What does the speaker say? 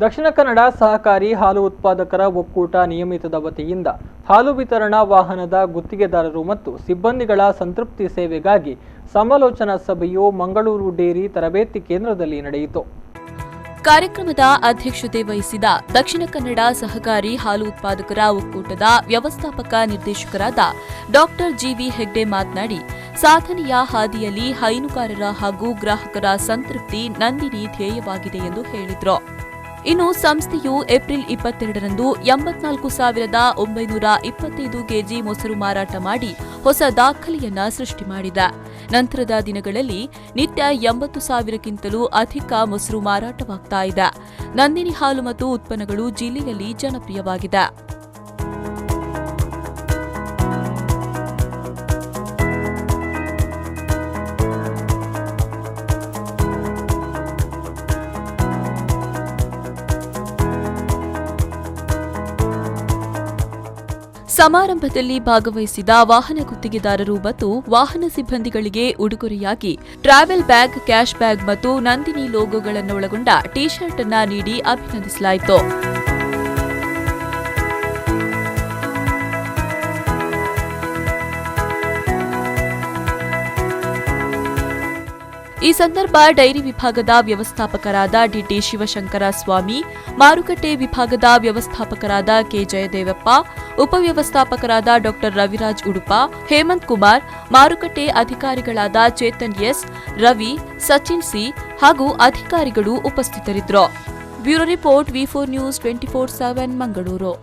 ದಕ್ಷಿಣ ಕನ್ನಡ ಸಹಕಾರಿ ಹಾಲು ಉತ್ಪಾದಕರ ಒಕ್ಕೂಟ ನಿಯಮಿತದ ವತಿಯಿಂದ ಹಾಲು ವಿತರಣಾ ವಾಹನದ ಗುತ್ತಿಗೆದಾರರು ಮತ್ತು ಸಿಬ್ಬಂದಿಗಳ ಸಂತೃಪ್ತಿ ಸೇವೆಗಾಗಿ ಸಮಾಲೋಚನಾ ಸಭೆಯು ಮಂಗಳೂರು ಡೇರಿ ತರಬೇತಿ ಕೇಂದ್ರದಲ್ಲಿ ನಡೆಯಿತು. ಕಾರ್ಯಕ್ರಮದ ಅಧ್ಯಕ್ಷತೆ ವಹಿಸಿದ ದಕ್ಷಿಣ ಕನ್ನಡ ಸಹಕಾರಿ ಹಾಲು ಉತ್ಪಾದಕರ ಒಕ್ಕೂಟದ ವ್ಯವಸ್ಥಾಪಕ ನಿರ್ದೇಶಕರಾದ ಡಾ. ಜಿವಿ ಹೆಗ್ಡೆ ಮಾತನಾಡಿ, ಸಾಧನೆಯ ಹಾದಿಯಲ್ಲಿ ಹೈನುಗಾರರ ಹಾಗೂ ಗ್ರಾಹಕರ ಸಂತೃಪ್ತಿ ನಂದಿನಿ ಧ್ಯೇಯವಾಗಿದೆ ಎಂದು ಹೇಳಿದರು. ಇನ್ನು ಸಂಸ್ಥೆಯು ಏಪ್ರಿಲ್ 22ರಂದು 84,925 ಕೆಜಿ ಮೊಸರು ಮಾರಾಟ ಮಾಡಿ ಹೊಸ ದಾಖಲೆಯನ್ನ ಸೃಷ್ಟಿ ಮಾಡಿದೆ. ನಂತರದ ದಿನಗಳಲ್ಲಿ ನಿತ್ಯ 80,000ಕ್ಕಿಂತಲೂ ಅಧಿಕ ಮೊಸರು ಮಾರಾಟವಾಗ್ತಾ ಇದೆ. ನಂದಿನಿ ಹಾಲು ಮತ್ತು ಉತ್ಪನ್ನಗಳು ಜಿಲ್ಲೆಯಲ್ಲಿ ಜನಪ್ರಿಯವಾಗಿದೆ. ಸಮಾರಂಭದಲ್ಲಿ ಭಾಗವಹಿಸಿದ ವಾಹನ ಗುತ್ತಿಗೆದಾರರು ಮತ್ತು ವಾಹನ ಸಿಬ್ಬಂದಿಗಳಿಗೆ ಉಡುಗೊರೆಯಾಗಿ ಟ್ರಾವೆಲ್ ಬ್ಯಾಗ್, ಕ್ಯಾಶ್ ಬ್ಯಾಗ್ ಮತ್ತು ನಂದಿನಿ ಲೋಗೋಗಳನ್ನೊಳಗೊಂಡ ಟಿ ಶರ್ಟ್ ಅನ್ನು ನೀಡಿ ಅಭಿನಂದಿಸಲಾಯಿತು. ಈ ಸಂದರ್ಭ ಡೈರಿ ವಿಭಾಗದ ವ್ಯವಸ್ಥಾಪಕರಾದ ಡಿಟಿ ಶಿವಶಂಕರ ಸ್ವಾಮಿ, ಮಾರುಕಟ್ಟೆ ವಿಭಾಗದ ವ್ಯವಸ್ಥಾಪಕರಾದ ಕೆ ಜಯದೇವಪ್ಪ, ಉಪವ್ಯವಸ್ಥಾಪಕರಾದ ಡಾ ರವಿರಾಜ್ ಉಡುಪ, ಹೇಮಂತ್ ಕುಮಾರ್, ಮಾರುಕಟ್ಟೆ ಅಧಿಕಾರಿಗಳಾದ ಚೇತನ್ ಎಸ್, ರವಿ, ಸಚಿನ್ ಸಿ ಹಾಗೂ ಅಧಿಕಾರಿಗಳು ಉಪಸ್ಥಿತರಿದ್ದರು. ಬ್ಯೂರೋ ರಿಪೋರ್ಟ್, ವಿ4 ನ್ಯೂಸ್ 24/7 ಮಂಗಳೂರು.